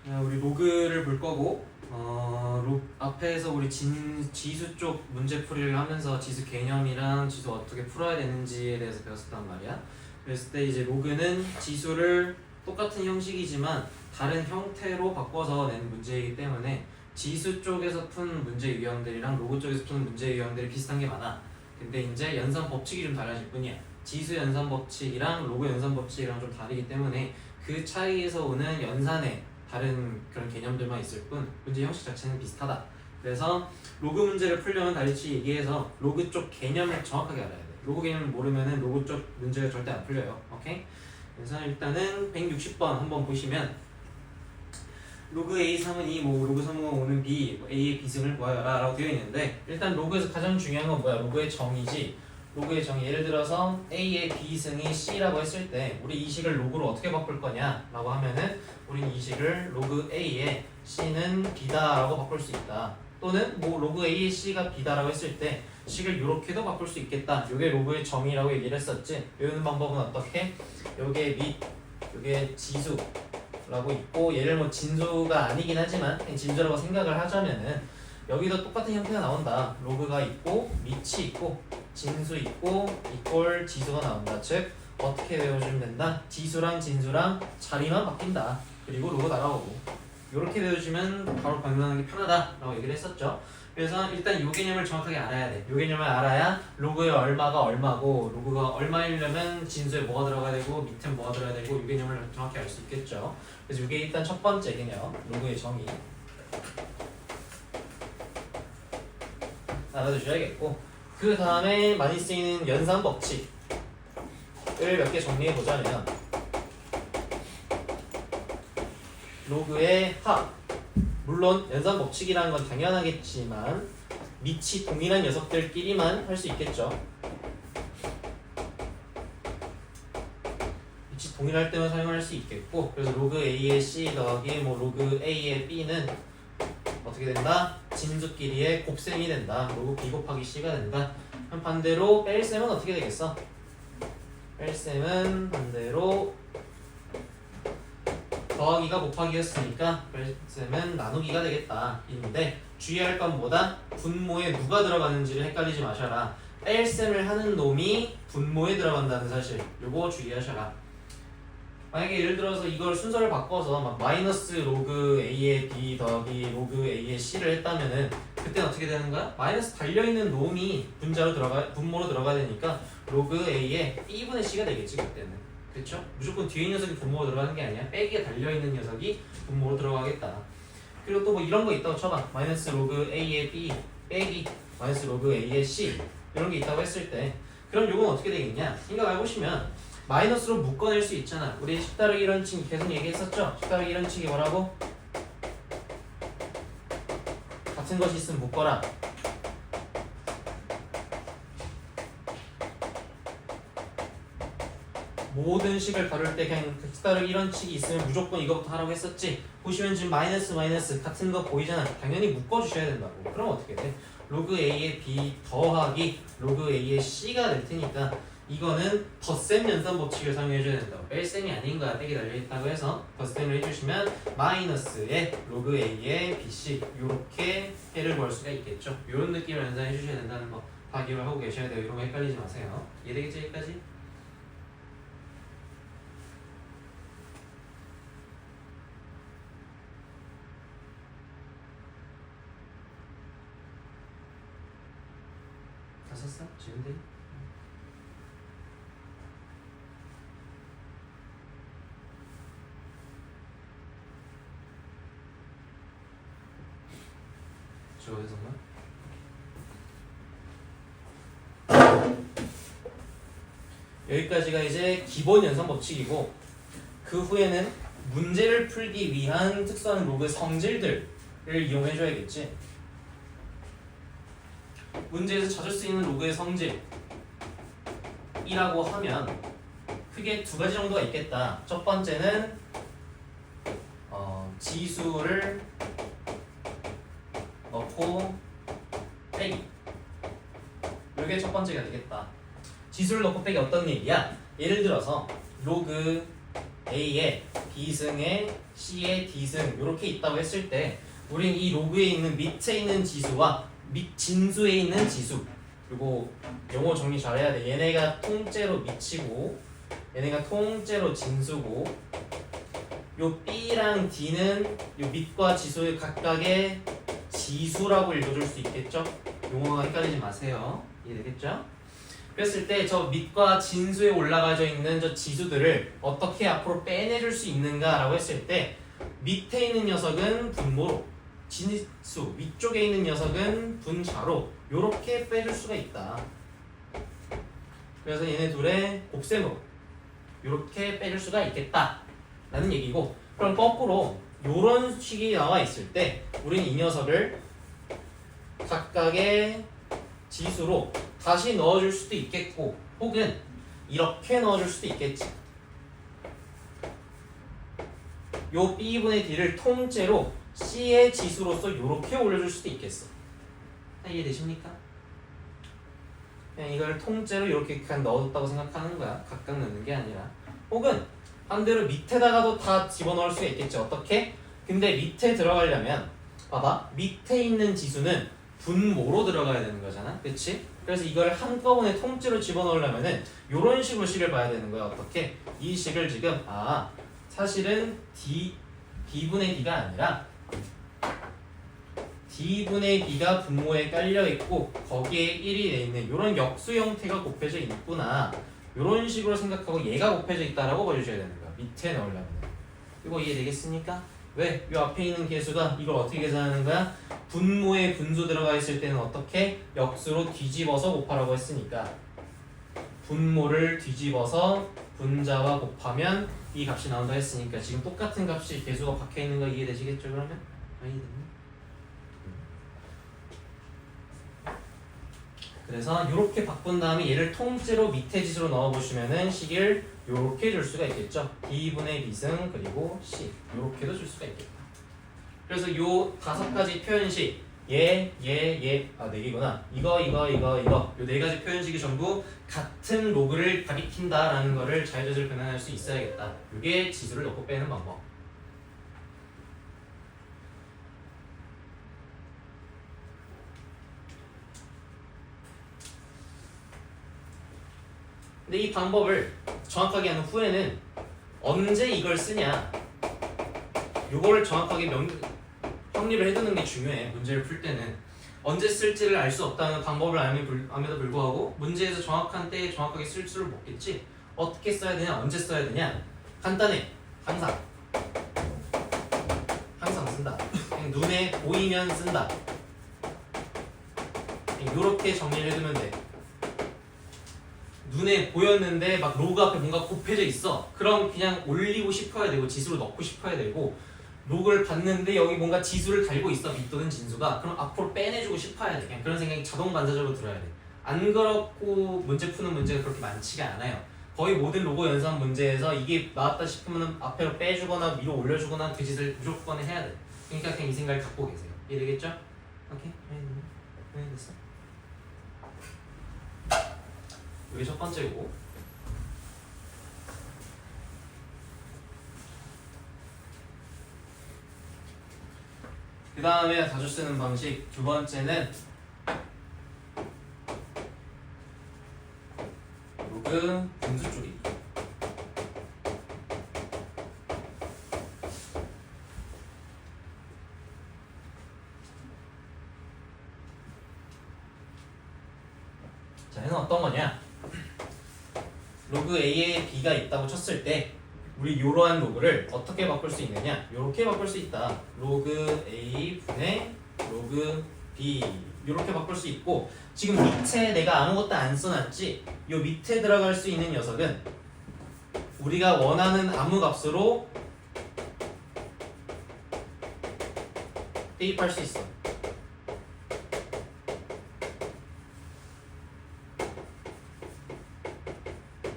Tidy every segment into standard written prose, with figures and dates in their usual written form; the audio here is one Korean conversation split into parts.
우리 로그를 볼 거고 앞에서 우리 지수 쪽 문제풀이를 하면서 지수 개념이랑 지수 어떻게 풀어야 되는지에 대해서 배웠었단 말이야. 그랬을 때 이제 로그는 지수를 똑같은 형식이지만 다른 형태로 바꿔서 낸 문제이기 때문에 지수 쪽에서 푼 문제 유형들이랑 로그 쪽에서 푸는 문제 유형들이 비슷한 게 많아. 근데 이제 연산 법칙이 좀 달라질 뿐이야. 지수 연산 법칙이랑 로그 연산 법칙이랑 좀 다르기 때문에 그 차이에서 오는 연산의 다른 그런 개념들만 있을 뿐 문제 형식 자체는 비슷하다. 그래서 로그 문제를 풀려면 다리치 얘기해서 로그 쪽 개념을 정확하게 알아야 돼. 로그 개념을 모르면은 로그 쪽 문제가 절대 안 풀려요. 오케이? 그래서 일단은 160번 한번 보시면 로그 A3은 2, 뭐 로그 3은 5는 B, 뭐 A의 비승을 구하여라 라고 되어 있는데 일단 로그에서 가장 중요한 건 뭐야? 로그의 정의지. 로그의 정의, 예를 들어서 A의 B승이 C라고 했을 때 우리 이 식을 로그로 어떻게 바꿀 거냐 라고 하면은 우린 이 식을 로그 A의 C는 B다 라고 바꿀 수 있다. 또는 뭐 로그 A의 C가 B다 라고 했을 때 식을 이렇게도 바꿀 수 있겠다. 요게 로그의 정의라고 얘기를 했었지. 외우는 방법은 어떻게? 요게 및 요게 지수라고 있고 얘를 뭐 진수가 아니긴 하지만 그냥 진수라고 생각을 하자면은 여기도 똑같은 형태가 나온다. 로그가 있고 밑이 있고 진수 있고 이꼴 지수가 나온다. 즉 어떻게 외워주면 된다? 지수랑 진수랑 자리만 바뀐다. 그리고 로그 날아오고 이렇게 외워주면 바로 변환하기 편하다 라고 얘기를 했었죠. 그래서 일단 이 개념을 정확하게 알아야 돼. 이 개념을 알아야 로그의 얼마가 얼마고 로그가 얼마이려면 진수에 뭐가 들어가야 되고 밑에 뭐가 들어가야 되고 이 개념을 정확히 알 수 있겠죠. 그래서 이게 일단 첫 번째 개념, 로그의 정의 알아두셔야겠고, 그 다음에 많이 쓰이는 연산 법칙을 몇 개 정리해 보자면 로그의 합, 물론 연산 법칙이라는 건 당연하겠지만 밑이 동일한 녀석들끼리만 할 수 있겠죠. 밑이 동일할 때만 사용할 수 있겠고, 그래서 로그 A의 C 더하기 뭐 로그 A의 B는 어떻게 된다? 진수끼리의 곱셈이 된다. 로그 B 곱하기 C가 된다. 그럼 반대로 뺄셈은 어떻게 되겠어? 뺄셈은 반대로 더하기가 곱하기였으니까 뺄셈은 나누기가 되겠다. 인데 주의할 건 뭐다? 분모에 누가 들어가는지를 헷갈리지 마셔라. 뺄셈을 하는 놈이 분모에 들어간다는 사실, 요거 주의하셔라. 만약에 예를 들어서 이걸 순서를 바꿔서 막 마이너스 로그 A의 B 더하기 로그 A의 C를 했다면은 그때는 어떻게 되는 거야? 마이너스 달려있는 놈이 분모로 들어가야 되니까 로그 A의 B분의 C가 되겠지 그때는. 그렇죠? 무조건 뒤에 있는 녀석이 분모로 들어가는 게 아니야. 빼기에 달려있는 녀석이 분모로 들어가겠다. 그리고 또 뭐 이런 거 있다고 쳐봐. 마이너스 로그 A의 B 빼기 마이너스 로그 A의 C 이런 게 있다고 했을 때 그럼 요건 어떻게 되겠냐? 생각해보시면 마이너스로 묶어낼 수 있잖아. 우리 10^1원칙 계속 얘기했었죠? 10^1원칙이 뭐라고? 같은 것이 있으면 묶어라. 모든 식을 다룰 때 그냥 10^1원칙이 있으면 무조건 이거부터 하라고 했었지. 보시면 지금 마이너스 마이너스 같은 거 보이잖아. 당연히 묶어주셔야 된다고. 그럼 어떻게 돼? 로그 A의 B 더하기 로그 A의 C가 될 테니까 이거는 덧셈 연산 법칙을 사용해줘야 된다고. 뺄셈이 아닌가 빼기 달려있다고 해서 덧셈을 해주시면 마이너스에 로그 A의 BC 이렇게 해를 구할 수가 있겠죠. 이런 느낌을 연산해주셔야 된다는 거 다 기억을 하고 계셔야 돼요. 이런 거 헷갈리지 마세요. 이해되겠죠 여기까지? 다 썼어? 지금 돼? 저에서만 여기까지가 이제 기본 연산 법칙이고 그 후에는 문제를 풀기 위한 특수한 로그의 성질들을 이용해줘야겠지. 문제에서 찾을 수 있는 로그의 성질이라고 하면 크게 두 가지 정도가 있겠다. 첫 번째는 지수를 넣고 빼기. 이게 첫 번째가 되겠다. 지수를 넣고 빼기 어떤 얘기야? 예를 들어서 로그 A의 B승에 C에 D승 이렇게 있다고 했을 때 우린 이 로그에 있는 밑에 있는 지수와 진수에 있는 지수 그리고 용어 정리 잘해야 돼. 얘네가 통째로 밑이고 얘네가 통째로 진수고 요 B랑 D는 요 밑과 지수의 각각의 지수라고 읽어줄 수 있겠죠? 용어가 헷갈리지 마세요. 이해되겠죠? 그랬을 때 저 밑과 진수에 올라가져 있는 저 지수들을 어떻게 앞으로 빼내줄 수 있는가라고 했을 때 밑에 있는 녀석은 분모로 진수 위쪽에 있는 녀석은 분자로 요렇게 빼줄 수가 있다. 그래서 얘네 둘의 곱셈으로 요렇게 빼줄 수가 있겠다 라는 얘기고 그럼 거꾸로 요런 식이 나와 있을 때 우리는 이 녀석을 각각의 지수로 다시 넣어줄 수도 있겠고 혹은 이렇게 넣어줄 수도 있겠지. 요 B분의 D를 통째로 C의 지수로서 이렇게 올려줄 수도 있겠어. 이해되십니까? 그냥 이걸 통째로 이렇게 그냥 넣어뒀다고 생각하는 거야. 각각 넣는 게 아니라. 혹은 반대로 밑에다가도 다 집어넣을 수가 있겠지. 어떻게? 근데 밑에 들어가려면 봐봐. 밑에 있는 지수는 분모로 들어가야 되는 거잖아. 그치? 그래서 이걸 한꺼번에 통째로 집어넣으려면은 이런 식으로 식을 봐야 되는 거야. 어떻게? 이 식을 지금 사실은 B분의 D가 아니라 D분의 D가 분모에 깔려있고 거기에 1이 돼 있는 이런 역수 형태가 곱해져 있구나 이런 식으로 생각하고 얘가 곱해져 있다라고 봐주셔야 되는 거야. 밑에 넣으려면 이거 이해되겠습니까? 왜? 이 앞에 있는 개수가 이걸 어떻게 계산하는 거야? 분모에 분수 들어가 있을 때는 어떻게? 역수로 뒤집어서 곱하라고 했으니까 분모를 뒤집어서 분자와 곱하면 이 값이 나온다 했으니까 지금 똑같은 값이 개수가 박혀있는 거 이해되시겠죠 그러면? 이해됐네. 그래서 이렇게 바꾼 다음에 얘를 통째로 밑에 지수로 넣어보시면은 식을 이렇게 줄 수가 있겠죠. D분의 B승 그리고 C 이렇게도 줄 수가 있겠다. 그래서 요 5가지 표현식 네 개구나. 이거 요 4가지 표현식이 전부 같은 로그를 가리킨다라는 거를 자유자재로 변환할 수 있어야겠다. 이게 지수를 넣고 빼는 방법. 근데 이 방법을 정확하게 한 후에는 언제 이걸 쓰냐 요거를 정확하게 확립을 해두는 게 중요해. 문제를 풀 때는 언제 쓸지를 알 수 없다는 방법을 알면도 불구하고 문제에서 정확한 때에 정확하게 쓸 수를 못겠지. 어떻게 써야 되냐 언제 써야 되냐 간단해. 항상 쓴다. 그냥 눈에 보이면 쓴다. 이렇게 정리를 해두면 돼. 눈에 보였는데 막 로그 앞에 뭔가 곱해져 있어. 그럼 그냥 올리고 싶어야 되고 지수로 넣고 싶어야 되고 로그를 봤는데 여기 뭔가 지수를 달고 있어. 밑 또는 진수가. 그럼 앞으로 빼내주고 싶어야 돼. 그냥 그런 생각이 자동 반사적으로 들어야 돼. 안 그렇고 문제 푸는 문제가 그렇게 많지가 않아요. 거의 모든 로그 연산 문제에서 이게 나왔다 싶으면 앞으로 빼주거나 위로 올려주거나 그 짓을 무조건 해야 돼. 그러니까 그냥 이 생각을 갖고 계세요. 이해되겠죠? 오케이? 됐어? 이게 첫 번째고 그 다음에 자주 쓰는 방식 두 번째는 로그 분수 줄이기. 자, 얘는 어떤 거냐? 로그 A에 B가 있다고 쳤을 때 우리 이러한 로그를 어떻게 바꿀 수 있느냐? 이렇게 바꿀 수 있다. 로그 A 분의 로그 B 이렇게 바꿀 수 있고 지금 밑에 내가 아무것도 안 써놨지? 이 밑에 들어갈 수 있는 녀석은 우리가 원하는 아무 값으로 대입할 수 있어.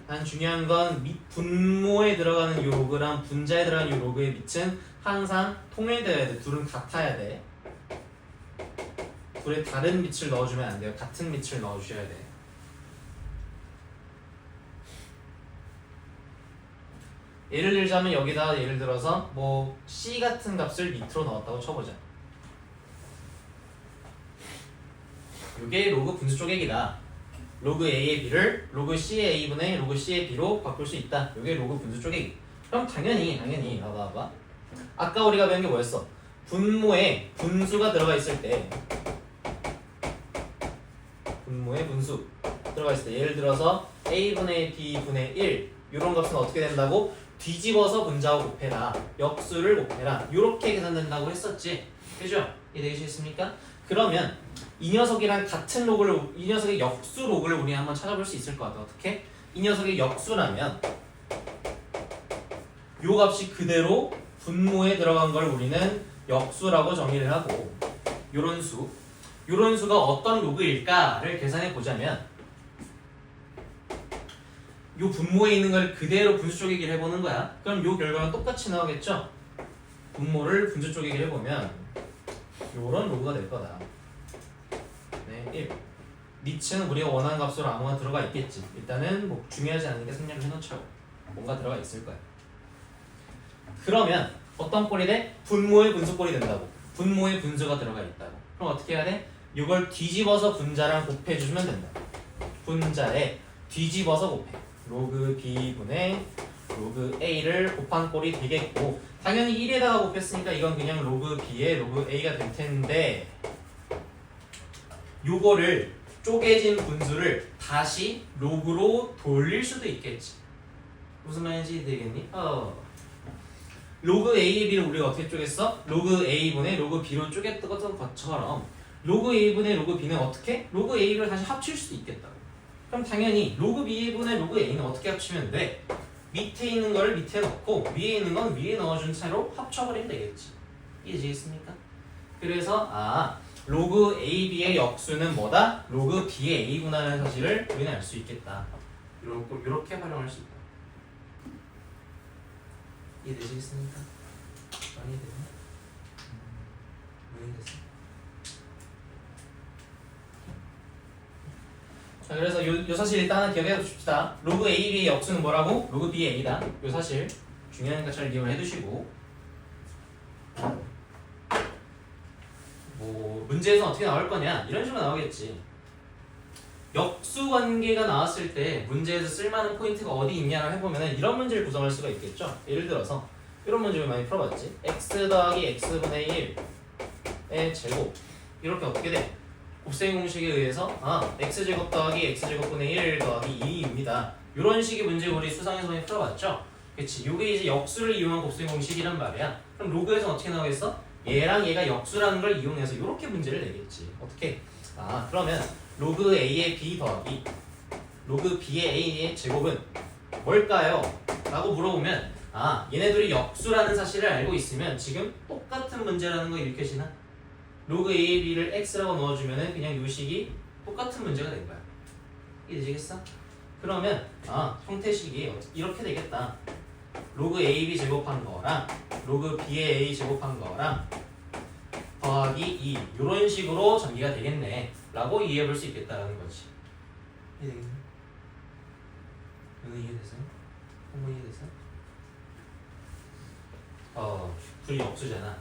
단 중요한 건 분모에 들어가는 이 로그랑 분자에 들어가는 이 로그의 밑은 항상 통일되어야 돼. 둘은 같아야 돼. 둘에 다른 밑을 넣어주면 안 돼요. 같은 밑을 넣어주셔야 돼. 예를 들자면 여기다 예를 들어서 뭐 C 같은 값을 밑으로 넣었다고 쳐보자. 이게 로그 분수 쪼개기다. 로그 A의 B를 로그 C의 A분의 로그 C의 B로 바꿀 수 있다. 이게 로그 분수 쪼개기. 그럼 당연히 봐봐. 아까 우리가 배운 게 뭐였어? 분모에 분수가 들어가 있을 때 분모에 분수 들어가 있을 때 예를 들어서 A분의 B분의 1 이런 값은 어떻게 된다고? 뒤집어서 분자하고 곱해라. 역수를 곱해라. 이렇게 계산된다고 했었지. 그죠? 이해되시겠습니까? 그러면 이 녀석이랑 같은 로그를 이 녀석의 역수 로그를 우리 한번 찾아볼 수 있을 것 같아. 어떻게? 이 녀석의 역수라면 요 값이 그대로 분모에 들어간 걸 우리는 역수라고 정의를 하고 요런 수가 어떤 로그일까를 계산해 보자면 요 분모에 있는 걸 그대로 분수 쪼개기를 해보는 거야. 그럼 요 결과는 똑같이 나오겠죠? 분모를 분수 쪼개기를 해보면 요런 로그가 될 거다. 네, 1. 니츠는 우리가 원하는 값으로 아무나 들어가 있겠지. 일단은 뭐 중요하지 않으니까 생략을 해놓죠. 뭔가 들어가 있을 거야. 그러면 어떤 꼴이 돼? 분모의 분수꼴이 된다고. 분모의 분수가 들어가 있다고. 그럼 어떻게 해야 돼? 이걸 뒤집어서 분자랑 곱해주면 된다. 분자에 뒤집어서 곱해. 로그 B분의 로그 A를 곱한 꼴이 되겠고 당연히 1에다가 곱했으니까 이건 그냥 로그 B의 로그 A가 될 텐데 요거를 쪼개진 분수를 다시 로그로 돌릴 수도 있겠지. 무슨 말인지 되겠니? 로그 A의 B를 우리가 어떻게 쪼갰어? 로그 A분의 로그 B로 쪼갰던 것처럼 로그 A분의 로그 B는 어떻게? 로그 A를 다시 합칠 수도 있겠다. 그럼 당연히 로그 B분의 로그 A는 어떻게 합치면 돼? 밑에 있는 걸 밑에 넣고 위에 있는 건 위에 넣어준 채로 합쳐버리면 되겠지. 이해되시겠습니까? 그래서 로그 AB의 역수는 뭐다? 로그 B의 A구나라는 사실을 우리는 알 수 있겠다. 이렇게 활용할 수 있다. 이해되시겠습니까? 많이 되네. 많이 됐어. 자, 그래서 요 사실 일단 기억해 둡시다. 로그 AB의 역수는 뭐라고? 로그 B의 A다. 요 사실 중요하니까 잘 기억을 해두시고 뭐 문제에서 어떻게 나올 거냐 이런 식으로 나오겠지. 역수 관계가 나왔을 때 문제에서 쓸만한 포인트가 어디 있냐를 해보면 이런 문제를 구성할 수가 있겠죠. 예를 들어서 이런 문제를 많이 풀어봤지. x 더하기 x분의 1의 제곱 이렇게 어떻게 돼? 곱셈 공식에 의해서 x제곱 더하기 x제곱분의 1 더하기 2입니다. 이런 식의 문제 우리 수상에서 많이 풀어봤죠? 그치? 요게 이제 역수를 이용한 곱셈 공식이란 말이야. 그럼 로그에서는 어떻게 나오겠어? 얘랑 얘가 역수라는 걸 이용해서 이렇게 문제를 내겠지. 어떻게? 그러면 로그 a의 b 더하기 로그 b의 a의 제곱은 뭘까요? 라고 물어보면 얘네들이 역수라는 사실을 알고 있으면 지금 똑같은 문제라는 거 일으켜지나? 로그 a, b를 x라고 넣어주면은 그냥 요 식이 똑같은 문제가 된 거야. 이해되시겠어? 그러면 형태식이 이렇게 되겠다. 로그 a, b 제곱한 거랑 로그 b의 a 제곱한 거랑 더하기 2 이런 식으로 전개가 되겠네 라고 이해해 볼 수 있겠다라는 거지. 이해되겠네? 이거 이해됐어요? 한번 이해됐어요? 둘이 역수잖아.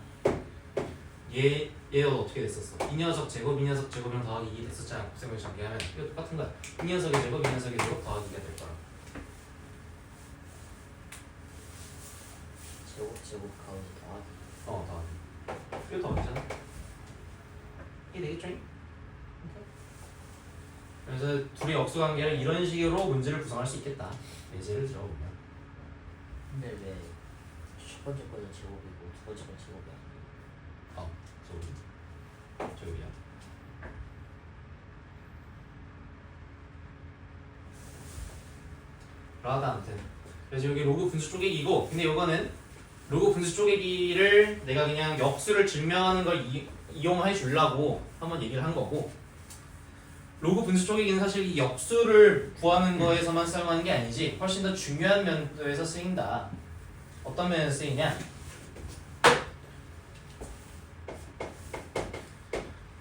얘가 어떻게 됐었어? 이 녀석 제곱, 이 녀석 제곱이랑 더하기 2 됐었잖아. 곱셈을 전개하면 이거 똑같은 거야. 이 녀석의 제곱, 이 녀석의 제곱 더하기 2가 될 거라. 제곱 가운데 더하기. 더하기. 이거 더하기잖아. 이게 되겠죠? 그래서 둘이 역수 관계를 이런 식으로 문제를 구성할 수 있겠다. 예제를 들어보면. 근데 왜 첫 번째 거는 제곱이고 두 번째 건 제곱이 아니에요? 저기야. 라다 아무튼. 그래서 여기 로그 분수 쪼개기고, 근데 요거는 로그 분수 쪼개기를 내가 그냥 역수를 증명하는 걸 이용해 주려고 한번 얘기를 한 거고, 로그 분수 쪼개기는 사실 이 역수를 구하는 거에서만 사용하는 게 아니지 훨씬 더 중요한 면에서 쓰인다. 어떤 면에서 쓰이냐?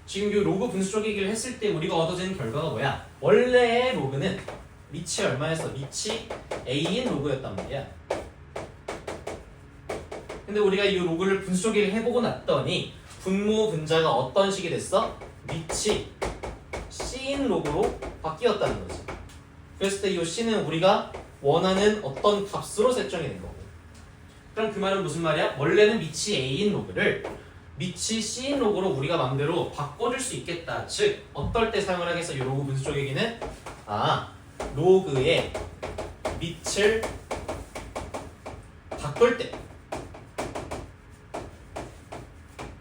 지금 이 로그 분수 쪼개기를 했을 때 우리가 얻어지는 결과가 뭐야? 원래의 로그는 밑이 얼마였어? 밑이 a인 로그였단 말이야. 근데 우리가 이 로그를 분수 조기를 해보고 났더니 분모 분자가 어떤 식이 됐어? 밑이 C인 로그로 바뀌었다는 거지. 그랬을 때 이 C는 우리가 원하는 어떤 값으로 설정이 된 거고. 그럼 그 말은 무슨 말이야? 원래는 밑이 A인 로그를 밑이 C인 로그로 우리가 마음대로 바꿔줄 수 있겠다. 즉 어떨 때 사용을 하겠어? 이 로그 분수 쪼개기는 로그의 밑을 바꿀 때,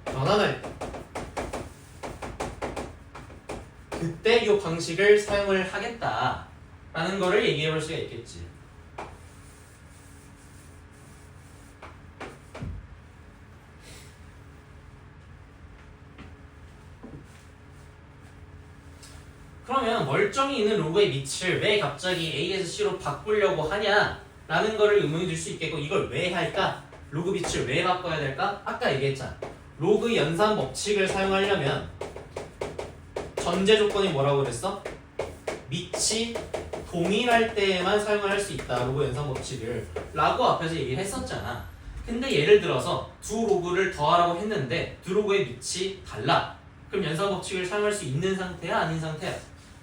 변환할 때, 그때 이 방식을 사용을 하겠다라는 거를 얘기해 볼 수가 있겠지. 그러면 멀쩡히 있는 로그의 밑을 왜 갑자기 A에서 C로 바꾸려고 하냐라는 거를 의문이 들 수 있겠고, 이걸 왜 할까? 로그 밑을 왜 바꿔야 될까? 아까 얘기했잖아. 로그 연산 법칙을 사용하려면 전제 조건이 뭐라고 그랬어? 밑이 동일할 때에만 사용을 할 수 있다, 로그 연산 법칙을 라고 앞에서 얘기를 했었잖아. 근데 예를 들어서 두 로그를 더하라고 했는데 두 로그의 밑이 달라. 그럼 연산 법칙을 사용할 수 있는 상태야? 아닌 상태야?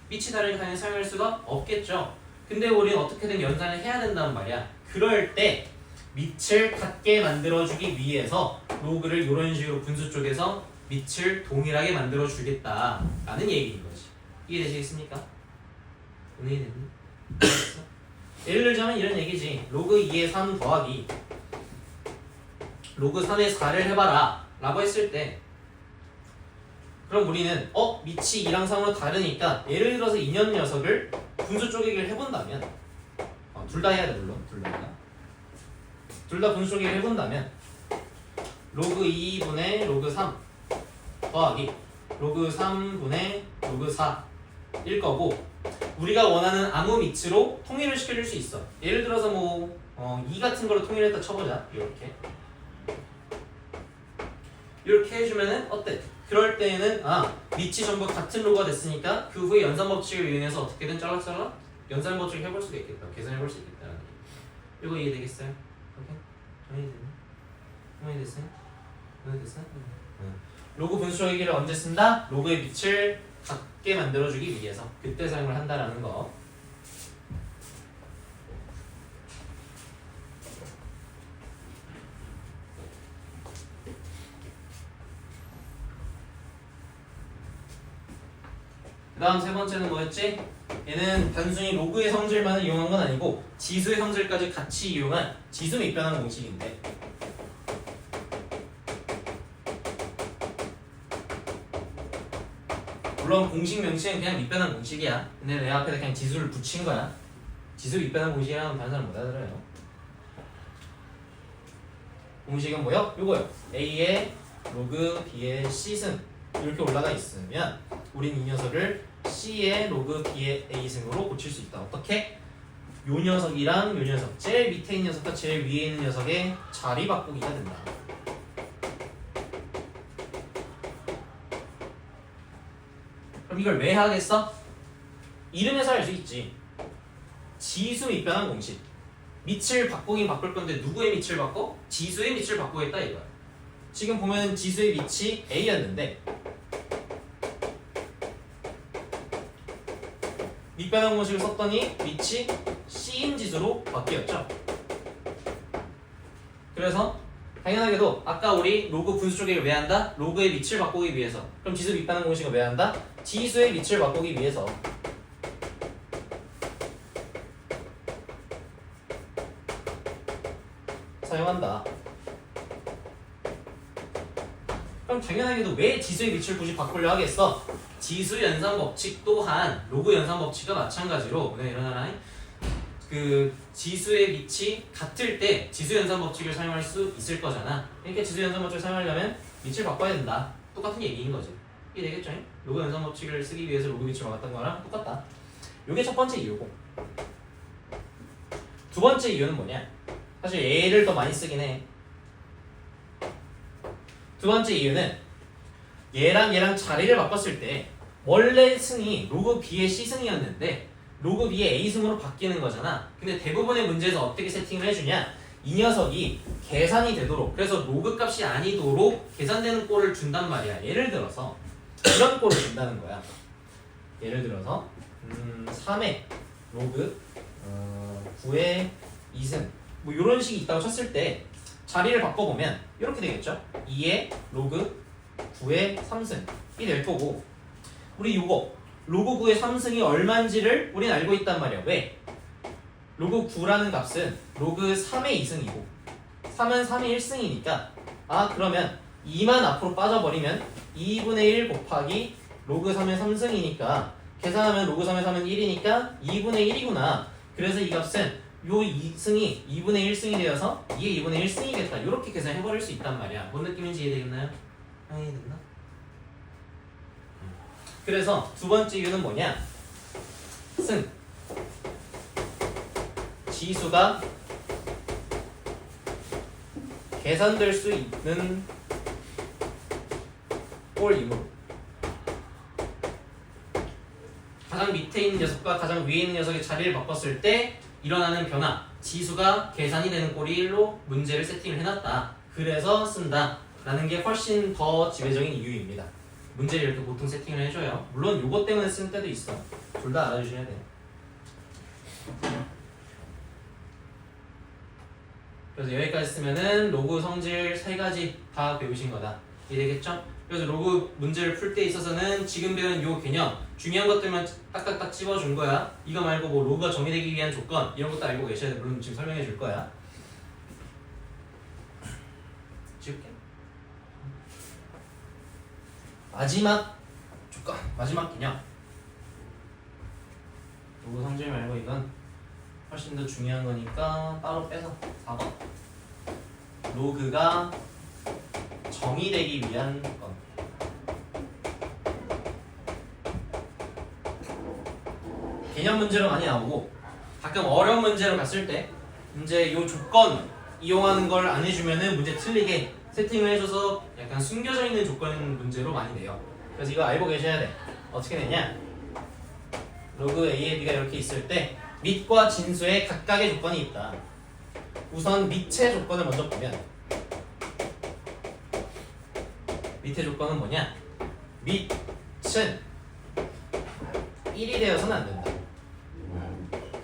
밑이 다르니까 당연히 사용할 수가 없겠죠. 근데 우리는 어떻게든 연산을 해야 된단 말이야. 그럴 때 밑을 같게 만들어주기 위해서 로그를 이런 식으로 분수 쪽에서 밑을 동일하게 만들어주겠다라는 얘기인 거지. 이해되시겠습니까? 이해됐니? 예를 들자면 이런 얘기지. 로그 2의 3 더하기 로그 3의 4를 해봐라 라고 했을 때, 그럼 우리는 밑이 2랑 3으로 다르니까 예를 들어서 2년 녀석을 분수 쪼개기를 해본다면, 둘 다 해야 돼 물론, 둘 다 분수 쪼개기를 해본다면 로그 2분의 로그 3 더하기 로그 3분의 로그 4일 거고, 우리가 원하는 아무 밑으로 통일을 시켜줄 수 있어. 예를 들어서 2 같은 걸로 통일했다 쳐보자. 이렇게 해주면은 어때? 그럴 때에는 밑이 전부 같은 로그가 됐으니까 그 후에 연산 법칙을 이용해서 어떻게든 잘라잘라 연산 법칙을 해볼 수가 있겠다. 계산해볼 수 있겠다라는 얘기. 이거 이해되겠어요? 오케이? 이해됐어요? 이해됐어요? 로그 분수 조개기를 언제 쓴다? 로그의 밑을 같게 만들어주기 위해서 그때 사용을 한다라는 거. 그 다음 세 번째는 뭐였지? 얘는 단순히 로그의 성질만을 이용한 건 아니고 지수의 성질까지 같이 이용한 지수 밑변환 공식인데, 물론 공식 명칭은 그냥 밑변환 공식이야. 근데 내 앞에다 그냥 지수를 붙인 거야. 지수 밑변환 공식이라면 다른 사람 못 알아들어요. 공식은 뭐요? 요거요. A의 로그 B의 C승 이렇게 올라가 있으면 우린 이 녀석을 C의 로그 B의 A승으로 고칠 수 있다. 어떻게? 요 녀석이랑 요 녀석, 제일 밑에 있는 녀석과 제일 위에 있는 녀석의 자리 바꾸기가 된다. 그럼 이걸 왜 하겠어? 이름에서 알 수 있지. 지수 밑변환 공식. 밑을 바꾸긴 바꿀 건데 누구의 밑을 바꿔? 지수의 밑을 바꾸겠다 이거야. 지금 보면 지수의 밑이 A였는데 밑변환 공식을 썼더니 밑이 C인 지수로 바뀌었죠. 그래서 당연하게도 아까 우리 로그 분수 쪼개기를 왜 한다? 로그의 밑을 바꾸기 위해서. 그럼 지수 밑변환 공식을 왜 한다? 지수의 밑을 바꾸기 위해서. 사용한다. 그럼 당연하게도 왜 지수의 밑을 굳이 바꾸려 하겠어? 지수 연산 법칙 또한 로그 연산 법칙과 마찬가지로 일어나라. 그 지수의 밑이 같을 때 지수 연산 법칙을 사용할 수 있을 거잖아. 그러니까 지수 연산 법칙을 사용하려면 밑을 바꿔야 된다. 똑같은 얘기인 거지. 이게 되겠죠? 로그 연산 법칙을 쓰기 위해서 로그 밑을 바꿨던 거랑 똑같다. 이게 첫 번째 이유고, 두 번째 이유는 뭐냐? 사실 얘를 더 많이 쓰긴 해. 두 번째 이유는 얘랑 얘랑 자리를 바꿨을 때 원래 승이 로그 B의 C승이었는데 로그 B의 A승으로 바뀌는 거잖아. 근데 대부분의 문제에서 어떻게 세팅을 해주냐? 이 녀석이 계산이 되도록, 그래서 로그 값이 아니도록 계산되는 꼴을 준단 말이야. 예를 들어서 이런 꼴을 준다는 거야. 예를 들어서 3의 로그 9의 2승 뭐 이런 식이 있다고 쳤을 때 자리를 바꿔보면 이렇게 되겠죠. 2의 로그 9의 3승이 될 거고, 우리 요거 로그 9의 3승이 얼마인지를 우린 알고 있단 말이야. 왜? 로그 9라는 값은 로그 3의 2승이고 3은 3의 1승이니까 그러면 2만 앞으로 빠져버리면 2분의 1 곱하기 로그 3의 3승이니까 계산하면 로그 3의 3은 1이니까 2분의 1이구나. 그래서 이 값은 요 2승이 2분의 1승이 되어서 이게 2분의 1승이겠다. 이렇게 계산해버릴 수 있단 말이야. 뭔 느낌인지 이해되겠나요? 이해됐나? 그래서 두 번째 이유는 뭐냐? 승 지수가 계산될 수 있는 꼴이므로 가장 밑에 있는 녀석과 가장 위에 있는 녀석의 자리를 바꿨을 때 일어나는 변화, 지수가 계산이 되는 꼴로 문제를 세팅을 해놨다. 그래서 쓴다 라는 게 훨씬 더 지배적인 이유입니다. 문제를 이렇게 보통 세팅을 해줘요. 물론 요것 때문에 쓸 때도 있어. 둘 다 알아주셔야 돼요. 그래서 여기까지 쓰면은 로그 성질 세 가지 다 배우신 거다. 이해되겠죠? 그래서 로그 문제를 풀 때 있어서는 지금 배운 요 개념 중요한 것들만 딱딱딱 찝어준 거야. 이거 말고 뭐 로그가 정의되기 위한 조건 이런 것도 알고 계셔야 돼. 물론 지금 설명해 줄 거야. 지울게. 마지막 조건, 마지막 개념. 로그 성질 말고 이건 훨씬 더 중요한 거니까 따로 빼서 4번. 로그가 정의되기 위한 건. 개념 문제로 많이 나오고 가끔 어려운 문제로 갔을 때 이제 이 조건 이용하는 걸 안 해주면은 문제 틀리게 세팅을 해줘서 약간 숨겨져 있는 조건 문제로 많이 내요. 그래서 이거 알고 계셔야 돼. 어떻게 되냐? 로그 A의 B가 이렇게 있을 때 밑과 진수의 각각의 조건이 있다. 우선 밑의 조건을 먼저 보면 밑의 조건은 뭐냐? 밑은 1이 되어서는 안 된다.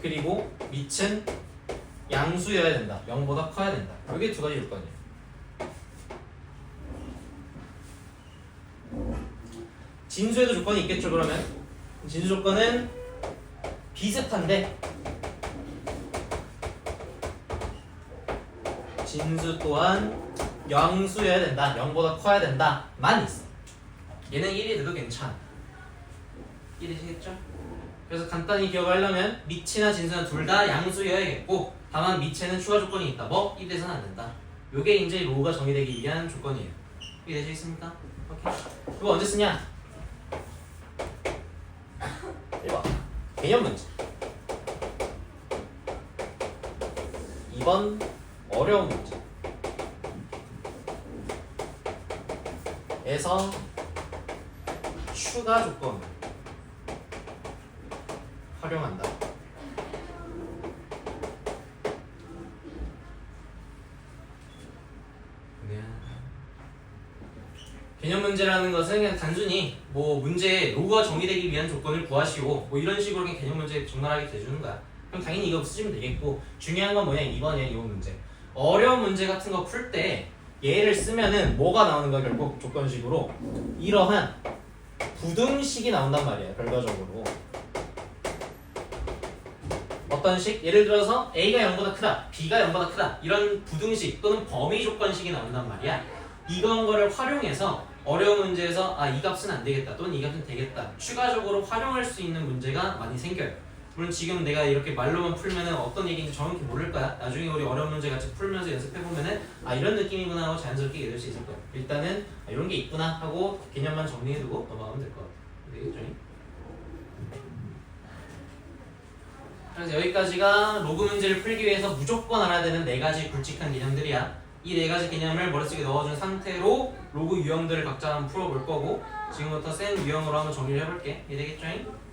그리고 밑은 양수여야 된다. 0보다 커야 된다. 이게 두 가지 조건이에요. 진수에도 조건이 있겠죠. 그러면 진수 조건은 비슷한데 진수 또한 양수여야 된다. 0보다 커야 된다. 만 있어. 얘는 1이 돼도 괜찮아. 이해되시겠죠? 그래서 간단히 기억하려면 밑이나 진수는 둘 다 양수여야겠고 다만 밑에는 추가 조건이 있다. 뭐? 1이 돼서는 안 된다. 요게 이제 로우가 정의되기 위한 조건이에요. 이해되시겠습니까? 오케이. 이거 언제 쓰냐? 1번 개념 문제. 2번 어려운 문제 에서 추가 조건을 활용한다. 개념 문제라는 것은 그냥 단순히 뭐 문제에 로그가 정의되기 위한 조건을 구하시오 뭐 이런 식으로 그냥 개념 문제 적나라하게 대주는 거야. 그럼 당연히 이거 쓰시면 되겠고 중요한 건 뭐냐 2번이야. 이 문제 어려운 문제 같은 거 풀 때 얘를 쓰면은 뭐가 나오는 거야? 결국 조건식으로 이러한 부등식이 나온단 말이야. 결과적으로 어떤 식? 예를 들어서 A가 0보다 크다 B가 0보다 크다 이런 부등식 또는 범위 조건식이 나온단 말이야. 이런 거를 활용해서 어려운 문제에서 이 값은 안 되겠다 또는 이 값은 되겠다 추가적으로 활용할 수 있는 문제가 많이 생겨요. 물론 지금 내가 이렇게 말로만 풀면은 어떤 얘기인지 정확히 모를 거야. 나중에 우리 어려운 문제 같이 풀면서 연습해보면은 이런 느낌이구나 하고 자연스럽게 이해될 수 있을 거야. 일단은 이런 게 있구나 하고 개념만 정리해두고 넘어가면 될 것 같아. 되겠죠? 그래서 여기까지가 로그 문제를 풀기 위해서 무조건 알아야 되는 4가지 굵직한 개념들이야. 이 4가지 개념을 머릿속에 넣어준 상태로 로그 유형들을 각자 한번 풀어볼 거고 지금부터 센 유형으로 한번 정리를 해볼게. 이해되겠죠?